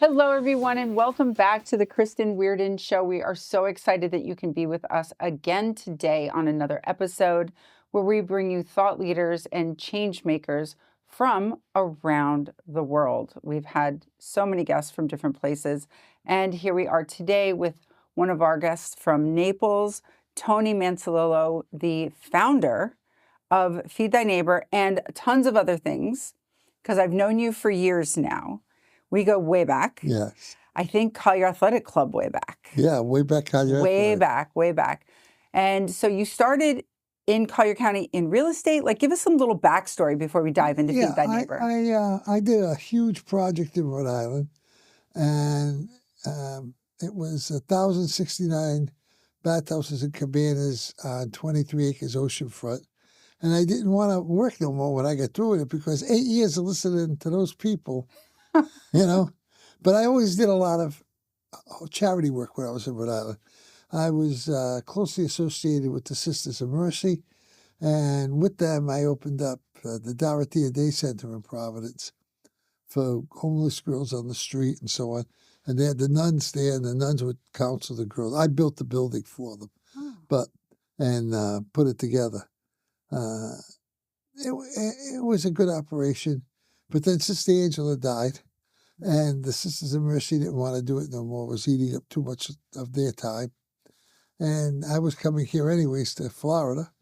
Hello, everyone, and welcome back to the Kristen Weardon Show. We are so excited that you can be with us again today on another episode where we bring you thought leaders and change makers from around the world. We've had so many guests from different places, and here we are today with one of our guests from Naples, Tony Mansolillo, the founder of Feed Thy Neighbor and tons of other things, because I've known you for years now. We go way back. Yes. I think Collier Athletic Club way back. Yeah, way back Collier Way Athletic. way back. And so you started in Collier County in real estate. Like, give us some little backstory before we dive into Feed Thy Neighbor. I did a huge project in Rhode Island, and it was 1,069 bathhouses and cabanas on 23 acres oceanfront. And I didn't want to work no more when I got through with it because 8 years of listening to those people, you know. But I always did a lot of charity work when I was in Rhode Island. I was closely associated with the Sisters of Mercy, and with them I opened up the Dorothea Day Center in Providence for homeless girls on the street and so on. And they had the nuns there, and the nuns would counsel the girls. I built the building for them, and put it together. It was a good operation, but then Sister Angela died, and the Sisters of Mercy didn't want to do it no more. It was eating up too much of their time, and I was coming here anyways to Florida,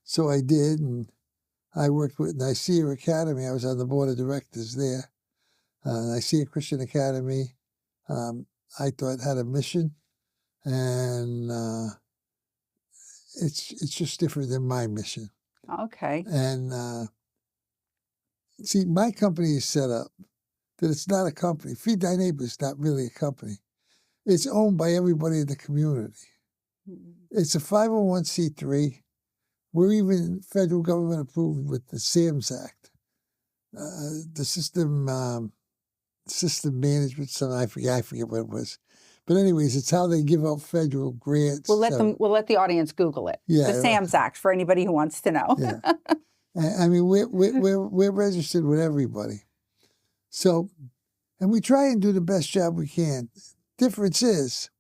so I did, and I worked with Nicaea Academy. I was on the board of directors there. Nicaea Christian Academy, I thought had a mission, and it's just different than my mission. Okay. And see, my company is set up that it's not a company. Feed Thy Neighbor is not really a company. It's owned by everybody in the community. It's a 501c3. We're even federal government approved with the SAMS Act, the system management. Something I forget what it was. But anyways, it's how they give out federal grants. We'll let the audience Google it. Yeah, the SAMS Act for anybody who wants to know. Yeah. I mean, we're registered with everybody. So, and we try and do the best job we can. Difference is,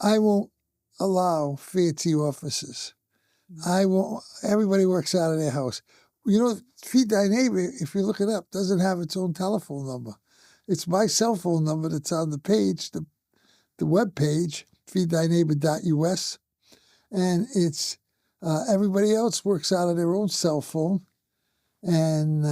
I won't allow fancy offices. Everybody works out of their house. You know, Feed Thy Neighbor, if you look it up, doesn't have its own telephone number. It's my cell phone number that's on the page, the web page, feedthyneighbor.us, and it's everybody else works out of their own cell phone, and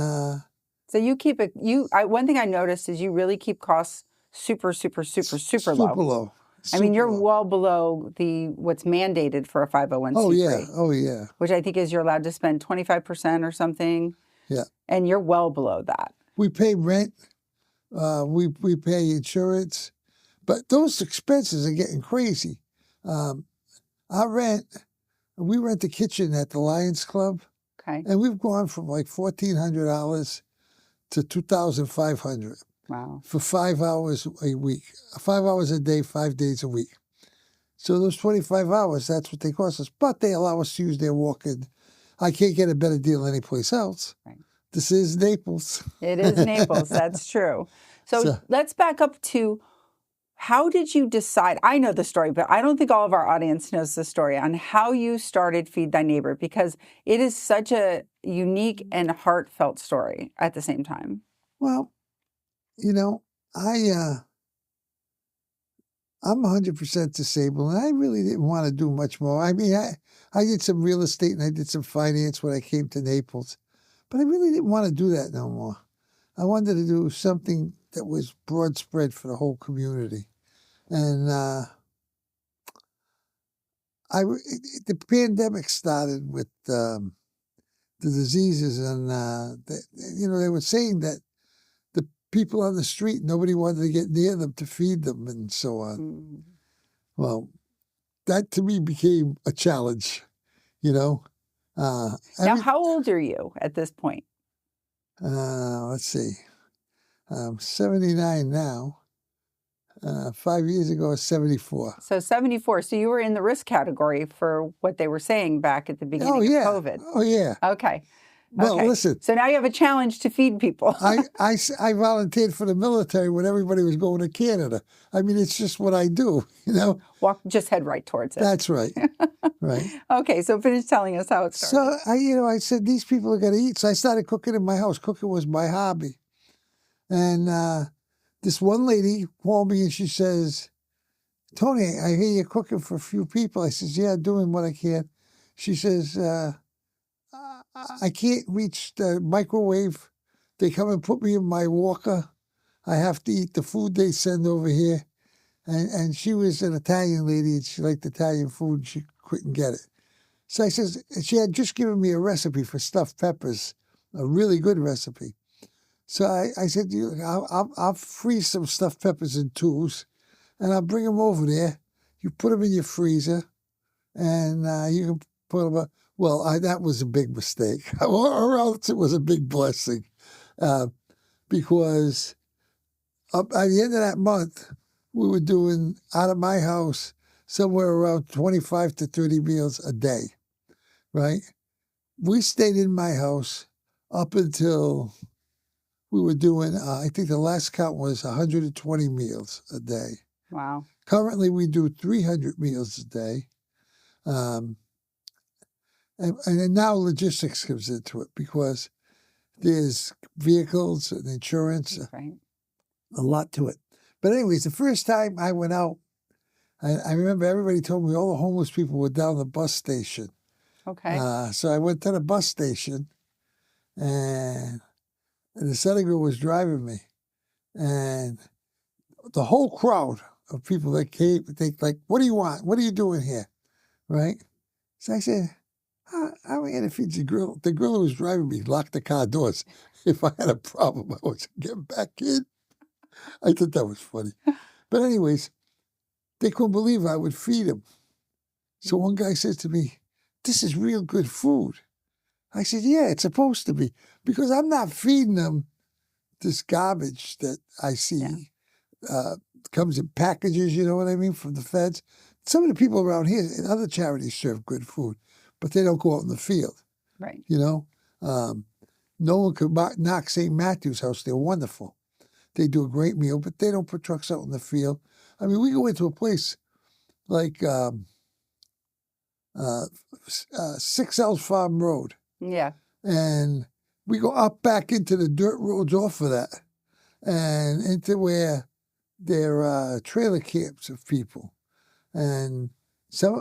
so you keep it. One thing I noticed is you really keep costs super low. Super low. I mean, you're well below what's mandated for a 501c3. Oh yeah. Which I think is you're allowed to spend 25% or something. Yeah. And you're well below that. We pay rent. We pay insurance. But those expenses are getting crazy. Our rent, we rent the kitchen at the Lions Club. Okay. And we've gone from like $1,400 to $2,500. Wow. For 5 hours a week. 5 hours a day, 5 days a week. So those 25 hours, that's what they cost us. But they allow us to use their walk-in. I can't get a better deal anyplace else. Right. This is Naples. It is Naples. That's true. So let's back up to, how did you decide? I know the story, but I don't think all of our audience knows the story on how you started Feed Thy Neighbor, because it is such a unique and heartfelt story at the same time. Well, you know, I'm 100% disabled, and I really didn't want to do much more. I mean, I did some real estate and I did some finance when I came to Naples, but I really didn't want to do that no more. I wanted to do something that was broad spread for the whole community. And the pandemic started with the diseases, and they were saying that the people on the street, nobody wanted to get near them to feed them and so on. Mm. Well, that to me became a challenge, you know. Now, how old are you at this point? Let's see. I'm 79 now. 5 years ago, I was 74. So 74. So you were in the risk category for what they were saying back at the beginning of COVID. Oh, yeah. Okay. Well, Okay. listen, So now you have a challenge to feed people. I volunteered for the military when everybody was going to Canada. I mean, it's just what I do, you know? Just head right towards it. That's right. Right. Okay, so finish telling us how it started. So I said, these people are going to eat. So I started cooking in my house. Cooking was my hobby. And this one lady called me and she says, Tony, I hear you're cooking for a few people. I says, yeah, doing what I can. She says, I can't reach the microwave. They come and put me in my walker. I have to eat the food they send over here. And she was an Italian lady and she liked Italian food and she couldn't get it. So I says, she had just given me a recipe for stuffed peppers, a really good recipe. So I said, I'll freeze some stuffed peppers in tubes and I'll bring them over there. You put them in your freezer and you can put them up. Well, that was a big mistake, or else it was a big blessing, because by the end of that month, we were doing out of my house somewhere around 25 to 30 meals a day, right? We stayed in my house up until we were doing, I think the last count was 120 meals a day. Wow. Currently, we do 300 meals a day. And then now logistics comes into it because there's vehicles and insurance, Right. a lot to it. But anyways, the first time I went out, I remember everybody told me all the homeless people were down the bus station. Okay. So I went to the bus station, and the Southern girl was driving me, and the whole crowd of people that came, they like, what do you want? What are you doing here? Right? So I said, I'm here to feed the girl. The girl who was driving me locked the car doors. If I had a problem, I was getting back in. I thought that was funny. But anyways, they couldn't believe I would feed them. So one guy says to me, this is real good food. I said, yeah, it's supposed to be. Because I'm not feeding them this garbage that I see comes in packages, you know what I mean, from the feds. Some of the people around here in other charities serve good food, but they don't go out in the field. Right. You know, no one could knock St. Matthew's house. They're wonderful. They do a great meal, but they don't put trucks out in the field. I mean, we go into a place like 6 Elms Farm Road. Yeah. And we go up back into the dirt roads off of that and into where there are trailer camps of people. And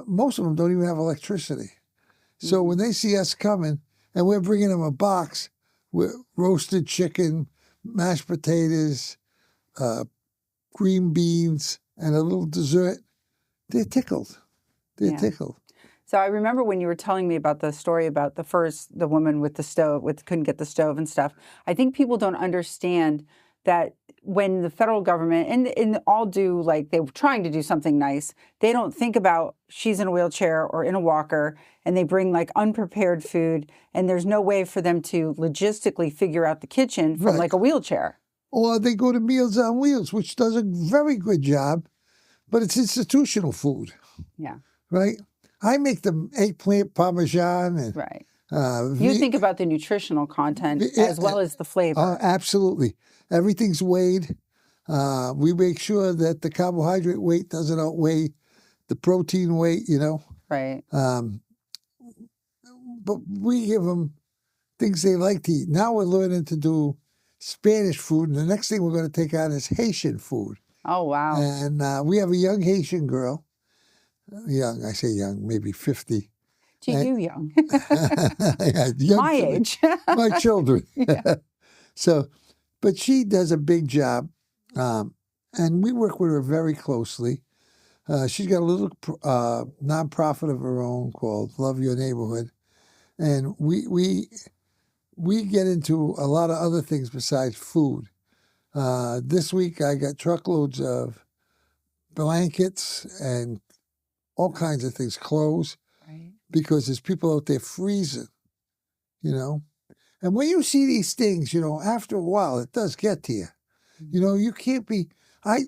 most of them don't even have electricity. So when they see us coming and we're bringing them a box with roasted chicken, mashed potatoes, green beans, and a little dessert, they're tickled. They're tickled. So I remember when you were telling me about the story about the woman with the stove, couldn't get the stove and stuff. I think people don't understand that when the federal government, and all do, like they were trying to do something nice, they don't think about she's in a wheelchair or in a walker, and they bring like unprepared food, and there's no way for them to logistically figure out the kitchen from like a wheelchair. Or they go to Meals on Wheels, which does a very good job, but it's institutional food. Yeah. Right? I make them eggplant parmesan. And, right. You think about the nutritional content as well as the flavor. Absolutely. Everything's weighed. We make sure that the carbohydrate weight doesn't outweigh the protein weight, you know. Right. But we give them things they like to eat. Now we're learning to do Spanish food, and the next thing we're going to take on is Haitian food. Oh, wow. And we have a young Haitian girl. Young, I say young, maybe 50. To you, young. Young my age. My children. So, but she does a big job, and we work with her very closely. She's got a little nonprofit of her own called Love Your Neighborhood, and we get into a lot of other things besides food. This week I got truckloads of blankets and all kinds of things, clothes, because there's people out there freezing, you know. And when you see these things, you know, after a while, it does get to you. You know, you can't be.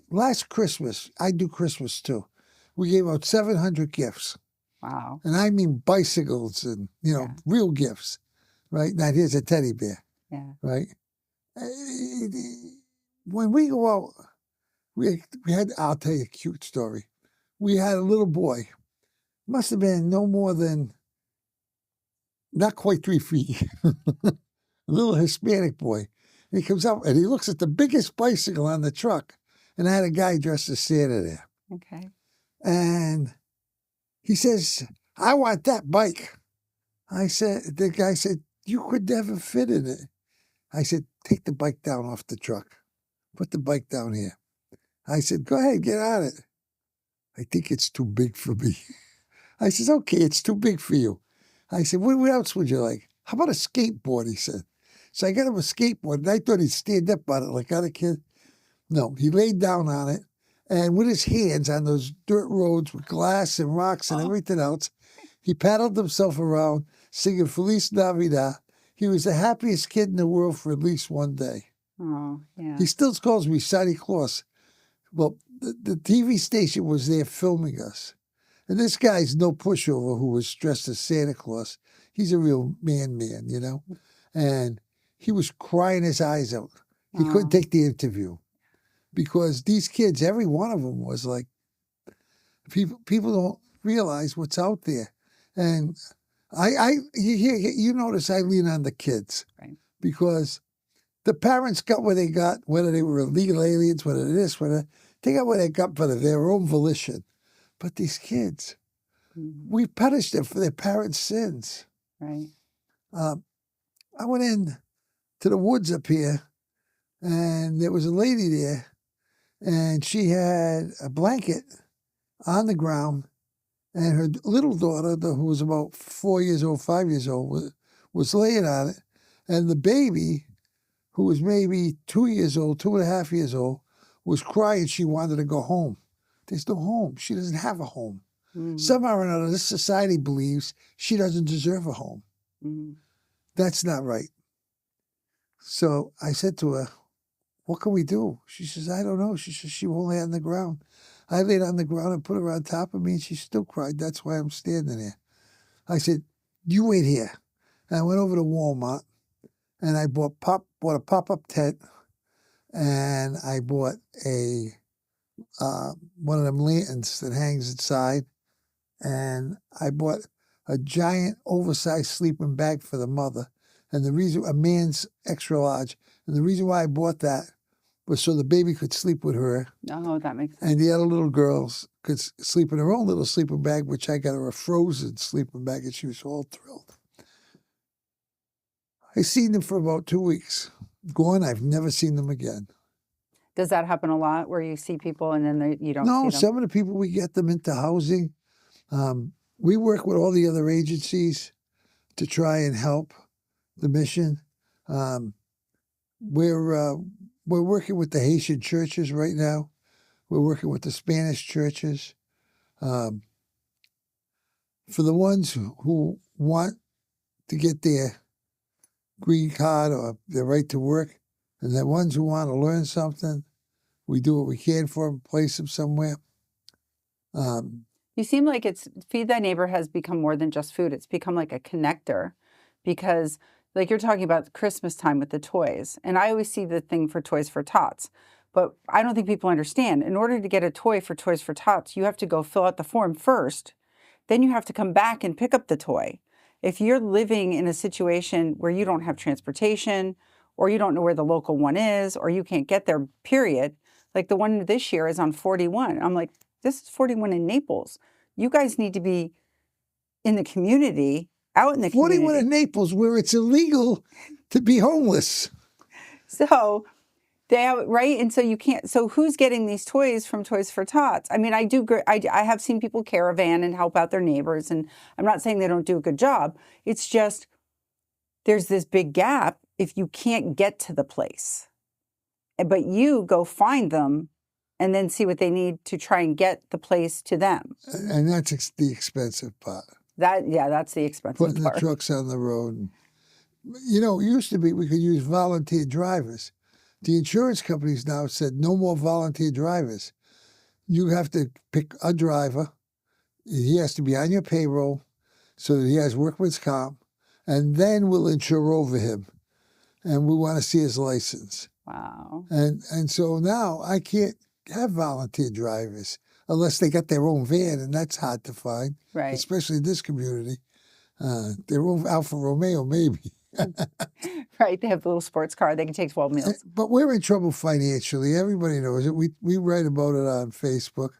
Last Christmas, I do Christmas too. We gave out 700 gifts. Wow. And I mean bicycles and, you know, real gifts. right? Now here's a teddy bear, Yeah. right? When we go out, we had, I'll tell you a cute story. We had a little boy, must have been no more than, not quite 3 feet, a little Hispanic boy. And he comes up and he looks at the biggest bicycle on the truck. And I had a guy dressed as Santa there. Okay. And he says, I want that bike. The guy said, you could never fit in it. I said, take the bike down off the truck. Put the bike down here. I said, go ahead, get on it. I think it's too big for me. I said, okay, it's too big for you. I said, what else would you like? How about a skateboard, he said. So I got him a skateboard, and I thought he'd stand up on it like other kids. No, he laid down on it, and with his hands on those dirt roads with glass and rocks and everything else, he paddled himself around singing Feliz Navidad. He was the happiest kid in the world for at least one day. Oh, yeah. He still calls me Santa Claus. Well, the TV station was there filming us. And this guy's no pushover who was dressed as Santa Claus. He's a real man, you know? And he was crying his eyes out. He couldn't take the interview because these kids, every one of them was like, people don't realize what's out there. And you notice I lean on the kids, right? Because the parents got what they got, whether they were illegal aliens, whether they got what they got by their own volition. But these kids, we punished them for their parents' sins. Right. I went in to the woods up here, and there was a lady there, and she had a blanket on the ground, and her little daughter, who was about 4 years old, 5 years old, was laying on it, and the baby, who was maybe 2 years old, 2.5 years old, was crying. She wanted to go home. There's no home. She doesn't have a home. Somehow or another, this society believes she doesn't deserve a home. That's not right. So I said to her, what can we do? She says, I don't know. She says, she won't lay on the ground. I laid on the ground and put her on top of me, and she still cried. That's why I'm standing there. I said, you wait here. And I went over to Walmart, and I bought a pop-up tent, and I bought one of them lanterns that hangs inside, and I bought a giant oversized sleeping bag for the mother, and a man's extra large. And the reason why I bought that was so the baby could sleep with her. Oh, that makes sense. And the other little girls could sleep in her own little sleeping bag, which I got her a frozen sleeping bag, and she was all thrilled. I seen them for about 2 weeks. Gone, I've never seen them again. Does that happen a lot where you see people and then you don't see them? No, some of the people, we get them into housing. We work with all the other agencies to try and help the mission. We're working with the Haitian churches right now. We're working with the Spanish churches. For the ones who want to get their green card or their right to work, and the ones who want to learn something, we do what we can for them, place them somewhere. You seem like Feed Thy Neighbor has become more than just food. It's become like a connector because like you're talking about Christmas time with the toys. And I always see the thing for Toys for Tots. But I don't think people understand. In order to get a toy for Toys for Tots, you have to go fill out the form first. Then you have to come back and pick up the toy. If you're living in a situation where you don't have transportation or you don't know where the local one is or you can't get there, period, like the one this year is on 41. I'm like, this is 41 in Naples. You guys need to be in the community, out in the community. 41 in Naples, where it's illegal to be homeless. So they have, right? And so you can't, so who's getting these toys from Toys for Tots? I mean, I have seen people caravan and help out their neighbors, and I'm not saying they don't do a good job. It's just, there's this big gap if you can't get to the place. But you go find them and then see what they need to try and get the place to them. And that's the expensive part. That's the expensive Putting part. the trucks on the road. You know, it used to be we could use volunteer drivers. The insurance companies now said no more volunteer drivers. You have to pick a driver. He has to be on your payroll so that he has workman's comp. and then we'll insure over him, and we want to see his license. Wow. And so now I can't have volunteer drivers unless they got their own van, and that's hard to find, Right. especially in this community. Their own Alfa Romeo, maybe. Right. They have the little sports car. They can take 12 meals. But we're in trouble financially. Everybody knows it. We write about it on Facebook.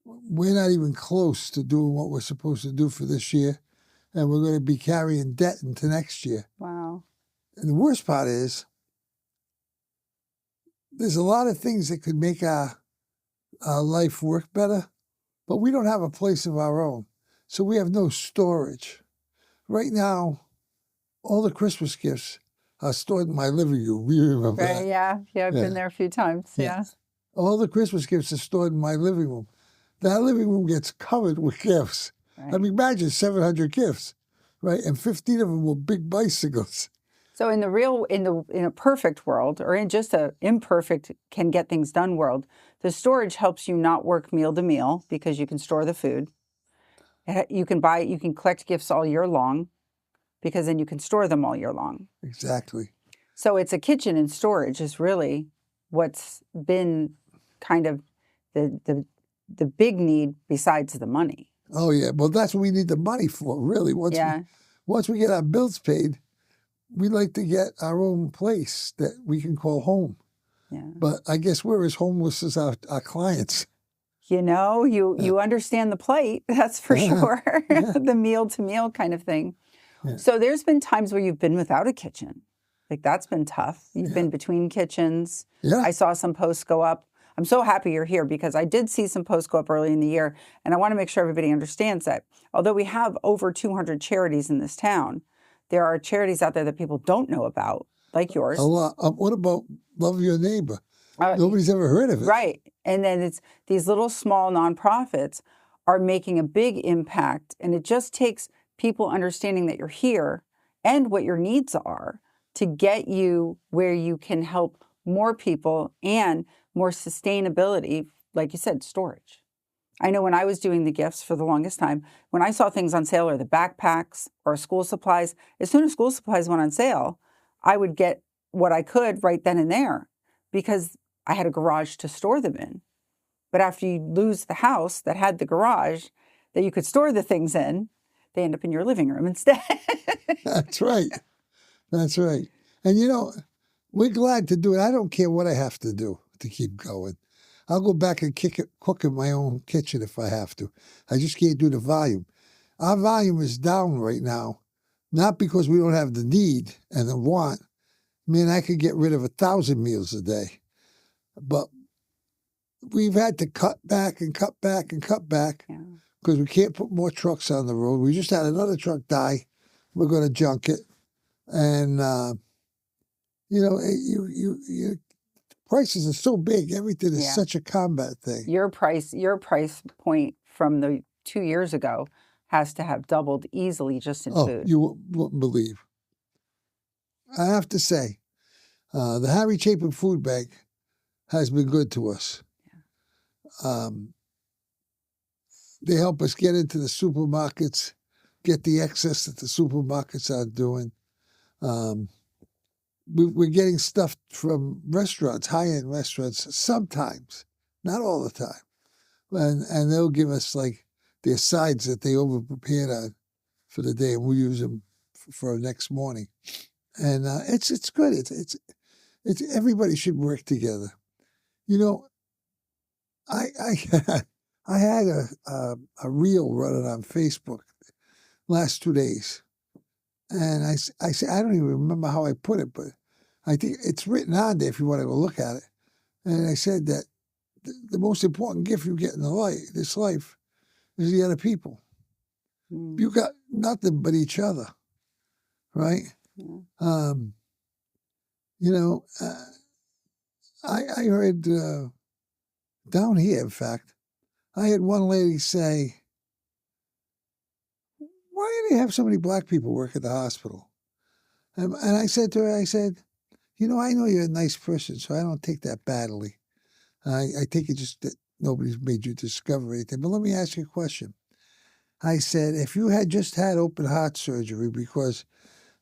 We're not even close to doing what we're supposed to do for this year, and we're going to be carrying debt into next year. Wow. And the worst part is, there's a lot of things that could make our life work better, but we don't have a place of our own. So we have no storage. Right now, all the Christmas gifts are stored in my living room. You remember Right. that? Yeah. Yeah. I've been there a few times. Yeah. All the Christmas gifts are stored in my living room. That living room gets covered with gifts. Right. I mean, imagine 700 gifts, right? And 15 of them were big bicycles. So in a perfect world, or in just a imperfect can get things done world, the storage helps you not work meal to meal because you can store the food. You can collect gifts all year long because then you can store them all year long. Exactly. So it's a kitchen and storage is really what's been kind of the big need besides the money. Oh yeah, well that's what we need the money for, really. Once we get our bills paid, we like to get our own place that we can call home. Yeah. But I guess we're as homeless as our clients. You know, you understand the plight, that's for sure. The meal to meal kind of thing. Yeah. So there's been times where you've been without a kitchen. Like that's been tough. You've been between kitchens. Yeah. I saw some posts go up. I'm so happy you're here because I did see some posts go up early in the year. And I want to make sure everybody understands that although we have over 200 charities in this town, there are charities out there that people don't know about, like yours. A lot. What about Love Your Neighbor? Nobody's ever heard of it. Right. And then it's these little small nonprofits are making a big impact. And it just takes people understanding that you're here and what your needs are to get you where you can help more people and more sustainability, like you said, storage. I know when I was doing the gifts for the longest time, when I saw things on sale or the backpacks or school supplies, as soon as school supplies went on sale, I would get what I could right then and there because I had a garage to store them in. But after you lose the house that had the garage that you could store the things in, they end up in your living room instead. That's right. That's right. And you know, we're glad to do it. I don't care what I have to do to keep going. I'll go back and cook in my own kitchen if I have to. I just can't do the volume. Our volume is down right now, not because we don't have the need and the want. Man, I could get rid of 1,000 meals a day. But we've had to cut back and cut back and cut back because we can't put more trucks on the road. We just had another truck die. We're going to junk it. And, you know, prices are so big. Everything is such a combat thing. Your price point from the 2 years ago has to have doubled easily just in food. You wouldn't believe. I have to say, the Harry Chapin Food Bank has been good to us. They help us get into the supermarkets, get the excess that the supermarkets are doing. We're getting stuff from restaurants, high-end restaurants, sometimes, not all the time. And they'll give us like their sides that they over-prepared on for the day, and we'll use them for next morning. And it's good. It's everybody should work together. You know, I had a reel running on Facebook last 2 days. And I said, I don't even remember how I put it, but I think it's written on there if you want to go look at it. And I said that the most important gift you get in this life is the other people. You got nothing but each other, right? Yeah. You know, I heard down here, in fact, I had one lady say, why do they have so many black people work at the hospital? And I said to her, you know, I know you're a nice person, so I don't take that badly. I take it just that nobody's made you discover anything. But let me ask you a question. I said, if you had just had open heart surgery because,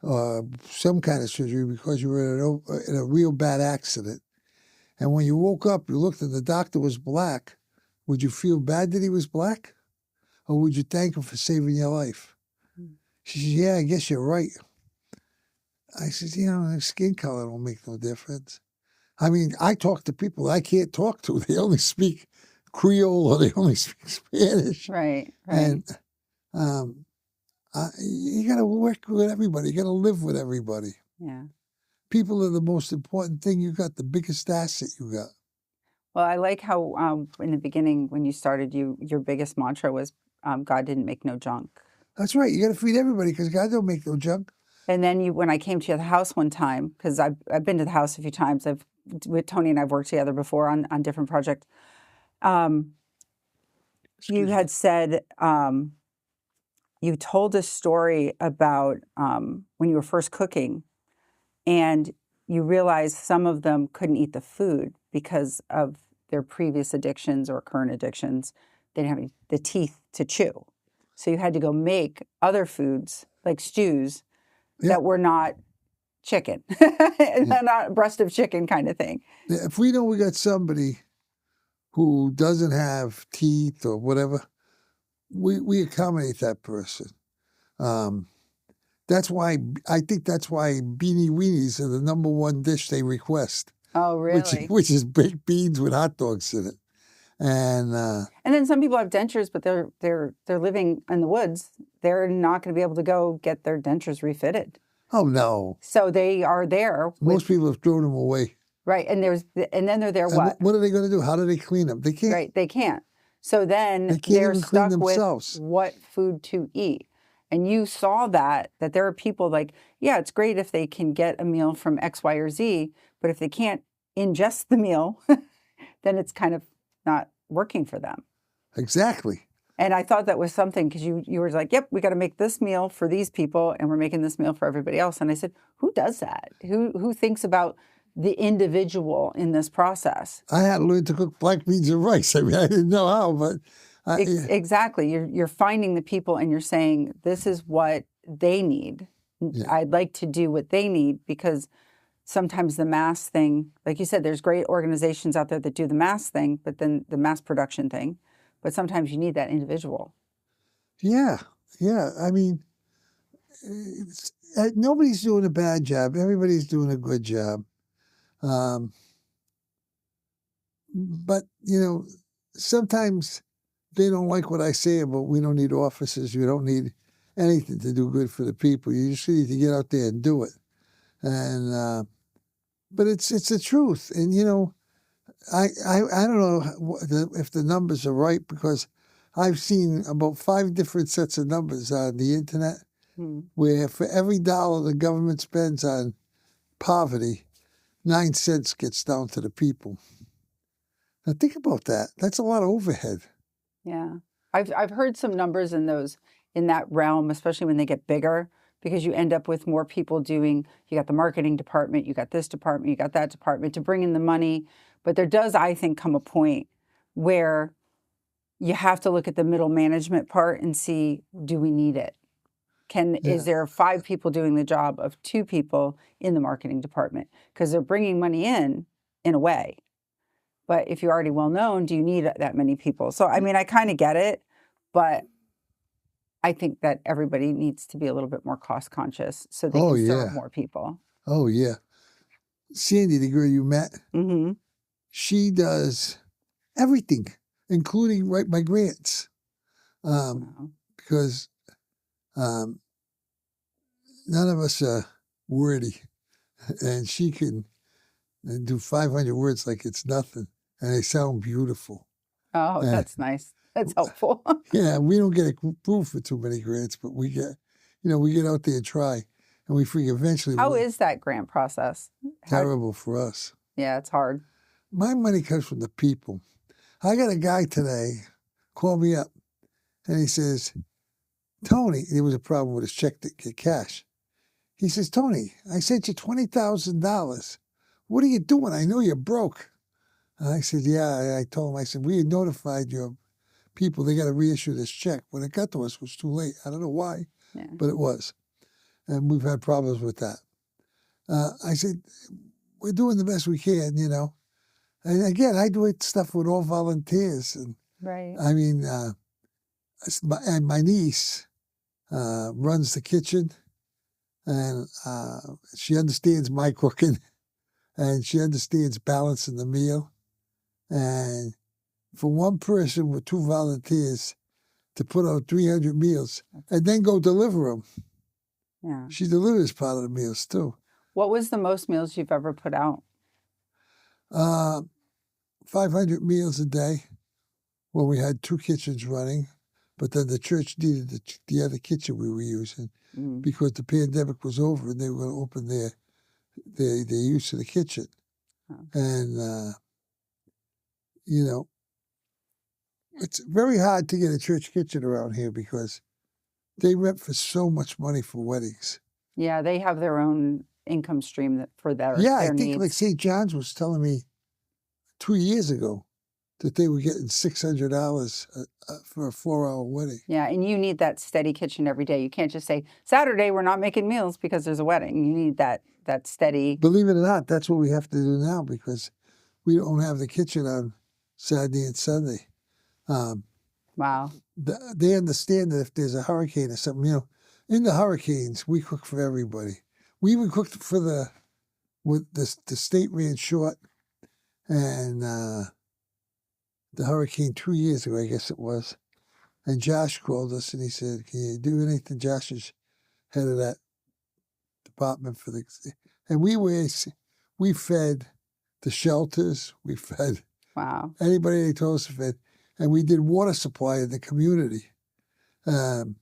some kind of surgery because you were in a real bad accident, and when you woke up, you looked and the doctor was black, would you feel bad that he was black? Or would you thank him for saving your life? She said, yeah, I guess you're right. I said, skin color don't make no difference. I mean, I talk to people I can't talk to. They only speak Creole or they only speak Spanish. Right. And you got to work with everybody. You got to live with everybody. Yeah. People are the most important thing. You got the biggest asset you got. Well, I like how in the beginning when you started, your biggest mantra was God didn't make no junk. That's right. You got to feed everybody because God don't make no junk. And then when I came to the house one time, because I've been to the house a few times, with Tony and I've worked together before on different projects. You had said you told a story about when you were first cooking, and you realized some of them couldn't eat the food because of their previous addictions or current addictions. They didn't have the teeth to chew. So you had to go make other foods like stews that were not chicken, not breast of chicken kind of thing. If we know we got somebody who doesn't have teeth or whatever, we accommodate that person. That's why I think that's why beanie weenies are the number one dish they request. Oh, really? Which is baked beans with hot dogs in it. And then some people have dentures, but they're living in the woods. They're not going to be able to go get their dentures refitted. Oh no! So they are there. Most people have thrown them away. Right, and then they're there. What? What are they going to do? How do they clean them? They can't. Right, they can't. So then they can't they're even stuck clean themselves. with what food to eat. And you saw that there are people like, yeah, it's great if they can get a meal from X, Y, or Z, but if they can't ingest the meal, then it's kind of not working for them. Exactly. And I thought that was something because you were like, yep, we got to make this meal for these people and we're making this meal for everybody else. And I said, who does that? Who thinks about the individual in this process? I had to learn to cook black beans and rice. I mean, I didn't know how, but... Exactly. You're finding the people and you're saying, this is what they need. Yeah. I'd like to do what they need because sometimes the mass thing, like you said, there's great organizations out there that do the mass thing, but then the mass production thing. But sometimes you need that individual. Yeah. I mean, nobody's doing a bad job. Everybody's doing a good job. But, sometimes they don't like what I say about we don't need officers. You don't need anything to do good for the people. You just need to get out there and do it. And but it's the truth. And I don't know if the numbers are right because I've seen about 5 different sets of numbers on the internet where for every dollar the government spends on poverty, 9 cents gets down to the people. Now think about that. That's a lot of overhead. Yeah. I've heard some numbers in that realm, especially when they get bigger, because you end up with more people doing, you got the marketing department, you got this department, you got that department to bring in the money. But there does, I think, come a point where you have to look at the middle management part and see, do we need it? Is there 5 people doing the job of 2 people in the marketing department? Because they're bringing money in a way. But if you're already well known, do you need that many people? So, I mean, I kind of get it, but I think that everybody needs to be a little bit more cost conscious so they can serve more people. Oh, yeah. Sandy, the girl you met, she does everything, including write my grants. Because none of us are wordy. And she can do 500 words like it's nothing. And they sound beautiful. Oh, that's nice. That's helpful. Yeah, we don't get approved for too many grants, but we get out there and try. And we figure eventually... How is that grant process? Terrible for us. Yeah, it's hard. My money comes from the people. I got a guy today call me up, and he says, Tony, there was a problem with his check to get cash. He says, Tony, I sent you $20,000. What are you doing? I know you're broke. And I said, yeah. I told him, I said, we had notified your people, they got to reissue this check. When it got to us, it was too late. I don't know why, Yeah. but it was. And we've had problems with that. I said, we're doing the best we can, you know. And again, I do it stuff with all volunteers. And Right. I mean, my niece runs the kitchen, and she understands my cooking, and she understands balancing the meal. And for one person with 2 volunteers to put out 300 meals and then go deliver them, Yeah. she delivers part of the meals too. What was the most meals you've ever put out? 500 meals a day when we had 2 kitchens running, but then the church needed the other kitchen we were using because the pandemic was over and they were going to open their use of the kitchen. Oh. And, you know, it's very hard to get a church kitchen around here because they rent for so much money for weddings. Yeah, they have their own income stream for their I think needs. like St. John's was telling me 2 years ago that they were getting $600 for a 4-hour wedding. Yeah, and you need that steady kitchen every day. You can't just say, Saturday, we're not making meals because there's a wedding. You need that steady. Believe it or not, that's what we have to do now because we don't have the kitchen on Saturday and Sunday. Wow. They understand that if there's a hurricane or something, you know, in the hurricanes, we cook for everybody. We even cooked for the state ran short, and the hurricane 2 years ago, I guess it was. And Josh called us and he said, "Can you do anything?" Josh is head of that department for the, and we fed the shelters, we fed anybody they told us to feed, and we did water supply in the community. And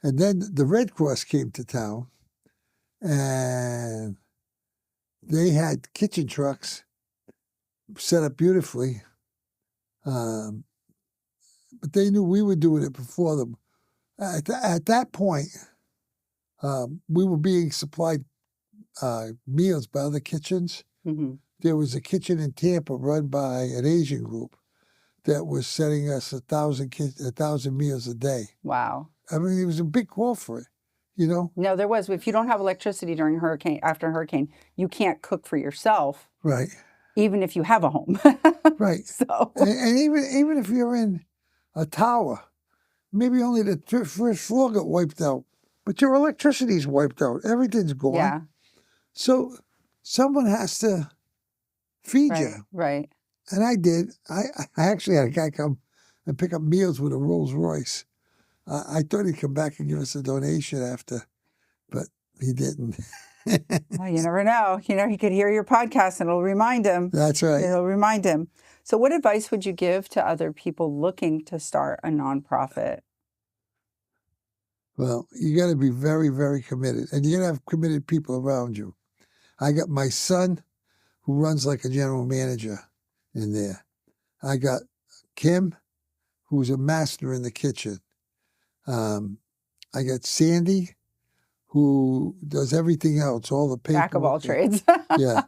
then the Red Cross came to town, and they had kitchen trucks set up beautifully. But they knew we were doing it before them. At that point, we were being supplied meals by other kitchens. Mm-hmm. There was a kitchen in Tampa run by an Asian group that was sending us 1,000 meals a day. Wow. I mean, it was a big call for it, you know? No, there was. If you don't have electricity after a hurricane, you can't cook for yourself. Right. Even if you have a home. Right. So. And even if you're in a tower, maybe only the first floor got wiped out, but your electricity's wiped out. Everything's gone. Yeah. So someone has to feed you. Right. And I did. I actually had a guy come and pick up meals with a Rolls Royce. I thought he'd come back and give us a donation after, but he didn't. Well, you never know. You know, he could hear your podcast and it'll remind him. That's right. It'll remind him. So what advice would you give to other people looking to start a nonprofit? Well, you got to be very, very committed. And you got to have committed people around you. I got my son, who runs like a general manager in there. I got Kim, who's a master in the kitchen. I got Sandy, who does everything else, all the paperwork. Jack of all trades. Yeah.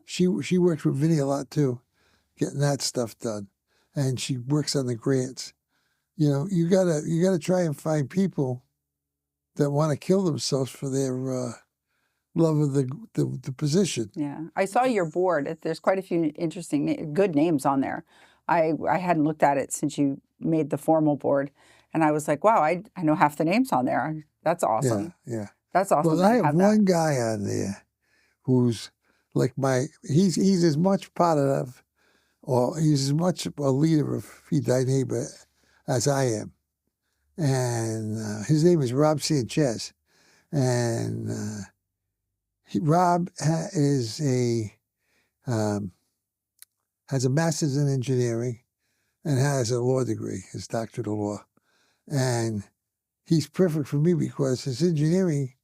She works with Vinny a lot too, getting that stuff done. And she works on the grants. You know, you gotta try and find people that want to kill themselves for their love of the position. Yeah. I saw your board. There's quite a few interesting, good names on there. I hadn't looked at it since you made the formal board. And I was like, wow, I know half the names on there. That's awesome. Yeah. That's awesome. Well, I have one guy on there who's like he's as much part of, or he's as much a leader of Feed Thy Neighbor as I am. And his name is Rob Sanchez. And Rob has a master's in engineering and has a law degree, his doctorate of law. And he's perfect for me because his engineering,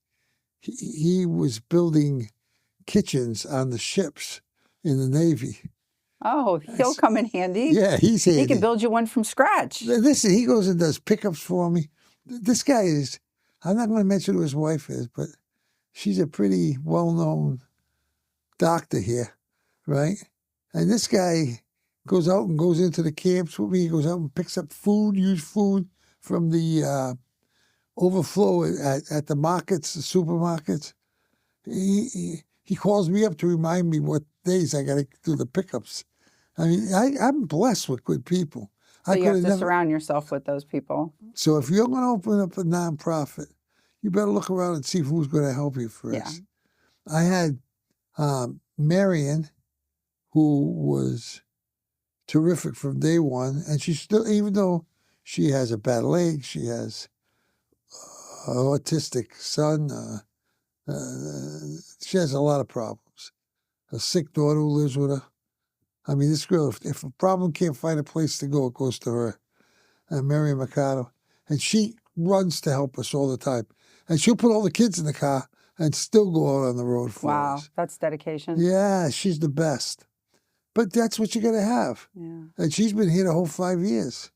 he was building kitchens on the ships in the Navy. Oh, he'll come in handy. Yeah, he's handy. He can build you one from scratch. Listen, he goes and does pickups for me. This guy is, I'm not going to mention who his wife is, but she's a pretty well-known doctor here, right? And this guy goes out and goes into the camps with me. He goes out and picks up food, used food from the overflow at the markets, the supermarkets. He calls me up to remind me what days I got to do the pickups. I mean, I'm blessed with good people. So you have to surround yourself with those people. So if you're going to open up a nonprofit, you better look around and see who's going to help you first. Yeah. I had Marion, who was terrific from day one, and she still, even though she has a bad leg, she has an autistic son, she has a lot of problems. A sick daughter who lives with her. I mean, this girl, if a problem can't find a place to go, it goes to her. Mary Mercado. And she runs to help us all the time. And she'll put all the kids in the car and still go out on the road for us. Wow, that's dedication. Yeah, she's the best. But that's what you got to have. Yeah. And she's been here the whole 5 years.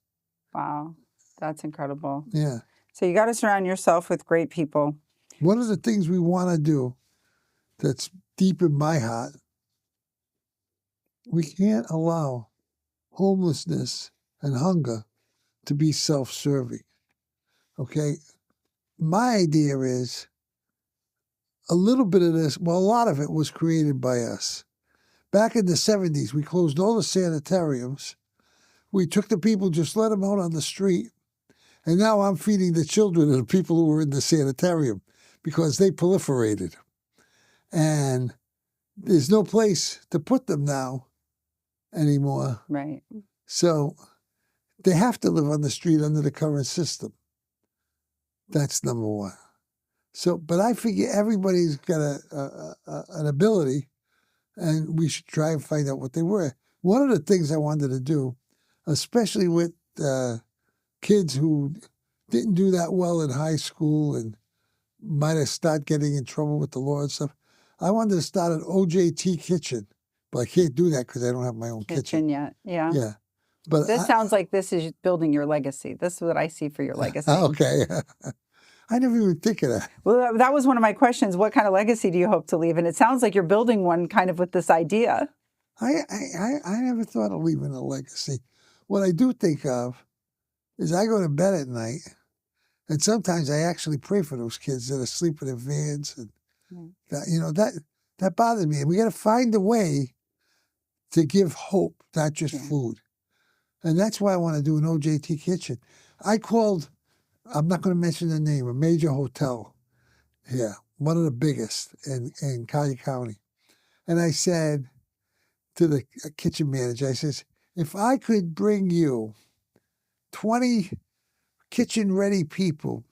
Wow, that's incredible. Yeah. So you got to surround yourself with great people. One of the things we want to do that's deep in my heart, we can't allow homelessness and hunger to be self-serving. Okay? My idea is a little bit of this, well, a lot of it was created by us. Back in the 70s, we closed all the sanitariums. We took the people, just let them out on the street. And now I'm feeding the children of the people who were in the sanitarium because they proliferated. And there's no place to put them now anymore. Right. So they have to live on the street under the current system. That's number one. So, but I figure everybody's got an ability, and we should try and find out what they were. One of the things I wanted to do, especially with kids who didn't do that well in high school and might have started getting in trouble with the law and stuff, I wanted to start an OJT kitchen. But I can't do that because I don't have my own kitchen yet. Yeah. Yeah. But this sounds like this is building your legacy. This is what I see for your legacy. Okay. I never even think of that. Well, that was one of my questions. What kind of legacy do you hope to leave? And it sounds like you're building one kind of with this idea. I never thought of leaving a legacy. What I do think of is I go to bed at night, and sometimes I actually pray for those kids that are sleeping in vans, and that bothers me. And we got to find a way to give hope, not just food. And that's why I want to do an OJT kitchen. I called, I'm not going to mention the name, a major hotel here, one of the biggest in Collier County. And I said to the kitchen manager, I says, if I could bring you 20 kitchen-ready people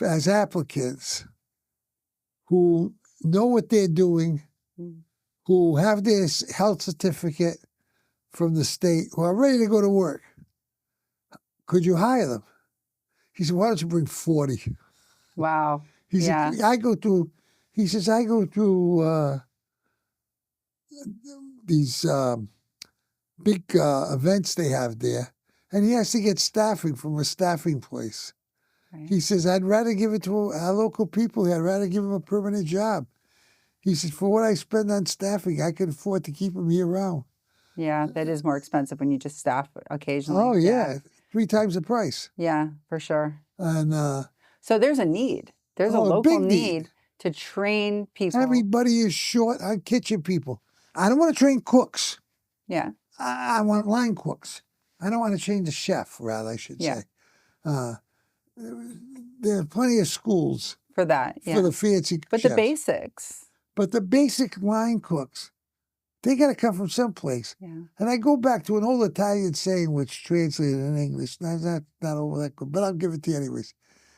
as applicants who know what they're doing, who have their health certificate from the state, who are ready to go to work, could you hire them? He said, why don't you bring 40? Wow. He said, I go through these big events they have there, and he has to get staffing from a staffing place. Right. He says, I'd rather give it to our local people. I'd rather give them a permanent job. He said, for what I spend on staffing, I can afford to keep them year-round. Yeah, that is more expensive when you just staff occasionally. Oh, yeah. 3 times the price. Yeah, for sure. And so there's a need. There's a local need to train people. Everybody is short on kitchen people. I don't want to train cooks. Yeah. I want line cooks. I don't want to train the chef, rather, I should say. There are plenty of schools for that, for the fancy But chefs. The basics. But the basic line cooks, they got to come from someplace. Yeah. And I go back to an old Italian saying, which translated in English, not over that good, but I'll give it to you anyways.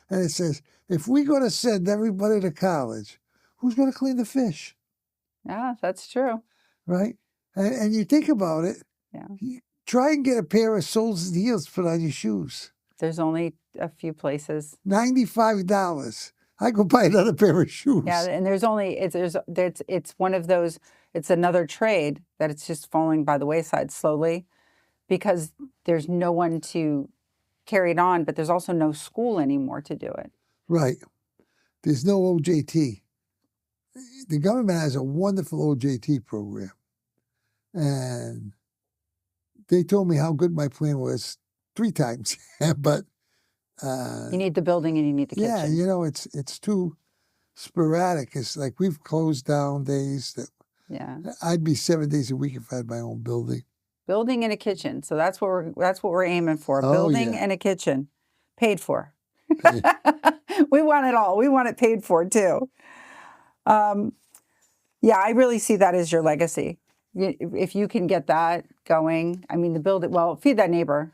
And it says, if we're going to send everybody to college, who's going to clean the fish? Yeah, that's true. Right? And you think about it, you try and get a pair of soles and heels to put on your shoes. There's only a few places. $95. I go buy another pair of shoes. Yeah, and it's one of those, it's another trade that it's just falling by the wayside slowly because there's no one to carry it on, but there's also no school anymore to do it. Right. There's no OJT. The government has a wonderful OJT program. And they told me how good my plan was 3 times, but You need the building and you need the yeah, kitchen. you know, it's too sporadic. It's like we've closed down days that Yeah. I'd be 7 days a week if I had my own building. Building and a kitchen. So that's what we're aiming for. Oh, Building yeah. and a kitchen. Paid for. Paid. We want it all. We want it paid for too. Yeah, I really see that as your legacy. If you can get that going, I mean, Feed That Neighbor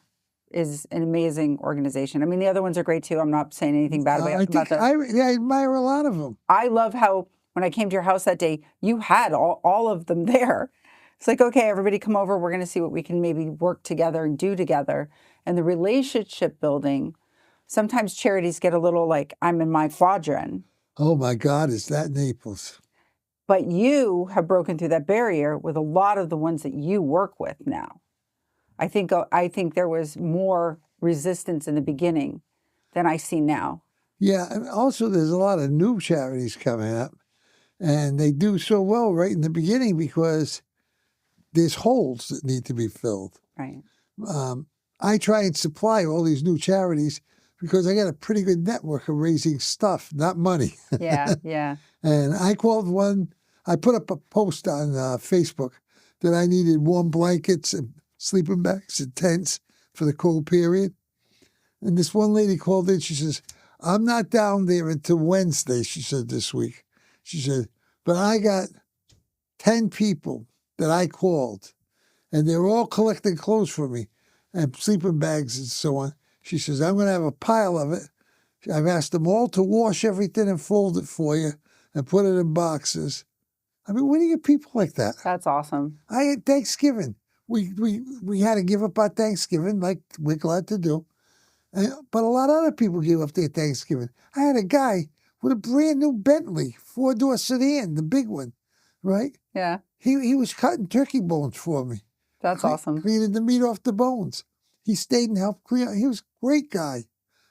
is an amazing organization. I mean, the other ones are great too. I'm not saying anything bad I about think them. I admire a lot of them. I love how when I came to your house that day, you had all of them there. It's like, okay, everybody come over. We're going to see what we can maybe work together and do together. And the relationship building, sometimes charities get a little like, I'm in my quadrant. Oh my God, is that Naples? But you have broken through that barrier with a lot of the ones that you work with now. I think there was more resistance in the beginning than I see now. Yeah, and also there's a lot of new charities coming up, and they do so well right in the beginning because there's holes that need to be filled. Right. I try and supply all these new charities because I got a pretty good network of raising stuff, not money. Yeah, yeah. And I called one. I put up a post on Facebook that I needed warm blankets and sleeping bags and tents for the cold period. And this one lady called in. She says, I'm not down there until Wednesday, she said, this week. She said, but I got 10 people that I called, and they're all collecting clothes for me and sleeping bags and so on. She says, I'm going to have a pile of it. I've asked them all to wash everything and fold it for you and put it in boxes. I mean, where do you get people like that? That's awesome. I had Thanksgiving. We had to give up our Thanksgiving, like we're glad to do. But a lot of other people gave up their Thanksgiving. I had a guy with a brand new Bentley 4-door sedan, the big one, right? Yeah. He was cutting turkey bones for me. That's awesome. Cleaning the meat off the bones. He stayed and helped clean. He was a great guy,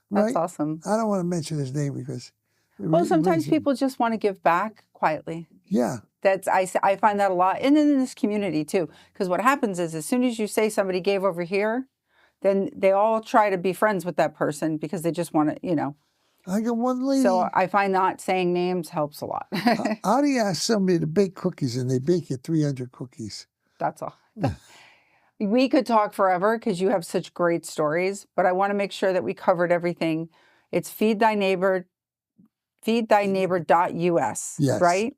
right? That's awesome. I don't want to mention his name because. Well, sometimes people just want to give back quietly. Yeah. I find that a lot, and in this community too. Because what happens is, as soon as you say somebody gave over here, then they all try to be friends with that person because they just want to, I got one lady. So I find not saying names helps a lot. How do you ask somebody to bake cookies and they bake you 300 cookies? That's all. We could talk forever because you have such great stories, but I want to make sure that we covered everything. It's feedthyneighbor.us, Yes. right?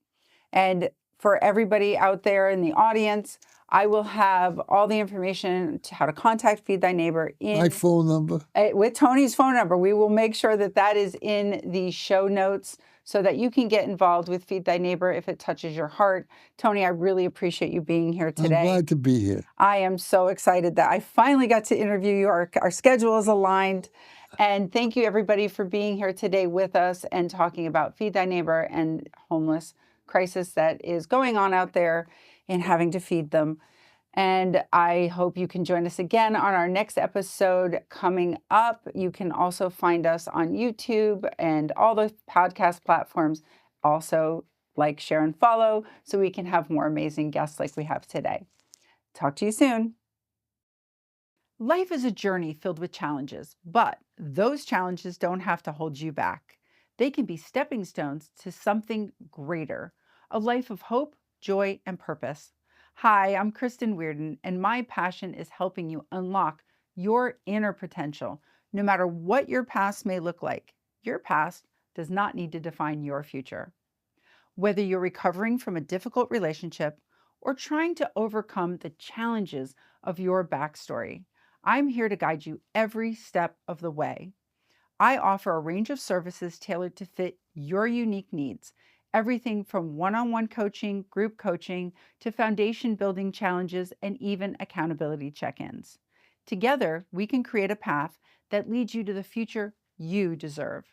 And for everybody out there in the audience, I will have all the information to how to contact Feed Thy Neighbor My phone number. With Tony's phone number. We will make sure that that is in the show notes so that you can get involved with Feed Thy Neighbor if it touches your heart. Tony, I really appreciate you being here today. I'm glad to be here. I am so excited that I finally got to interview you. Our schedule is aligned. And thank you, everybody, for being here today with us and talking about Feed Thy Neighbor and homeless crisis that is going on out there and having to feed them. And I hope you can join us again on our next episode coming up. You can also find us on YouTube and all the podcast platforms. Also, like, share, and follow so we can have more amazing guests like we have today. Talk to you soon. Life is a journey filled with challenges, but those challenges don't have to hold you back. They can be stepping stones to something greater, a life of hope, joy, and purpose. Hi, I'm Kristen Weardon, and my passion is helping you unlock your inner potential. No matter what your past may look like, your past does not need to define your future. Whether you're recovering from a difficult relationship or trying to overcome the challenges of your backstory, I'm here to guide you every step of the way. I offer a range of services tailored to fit your unique needs. Everything from one-on-one coaching, group coaching, to foundation building challenges, and even accountability check-ins. Together, we can create a path that leads you to the future you deserve.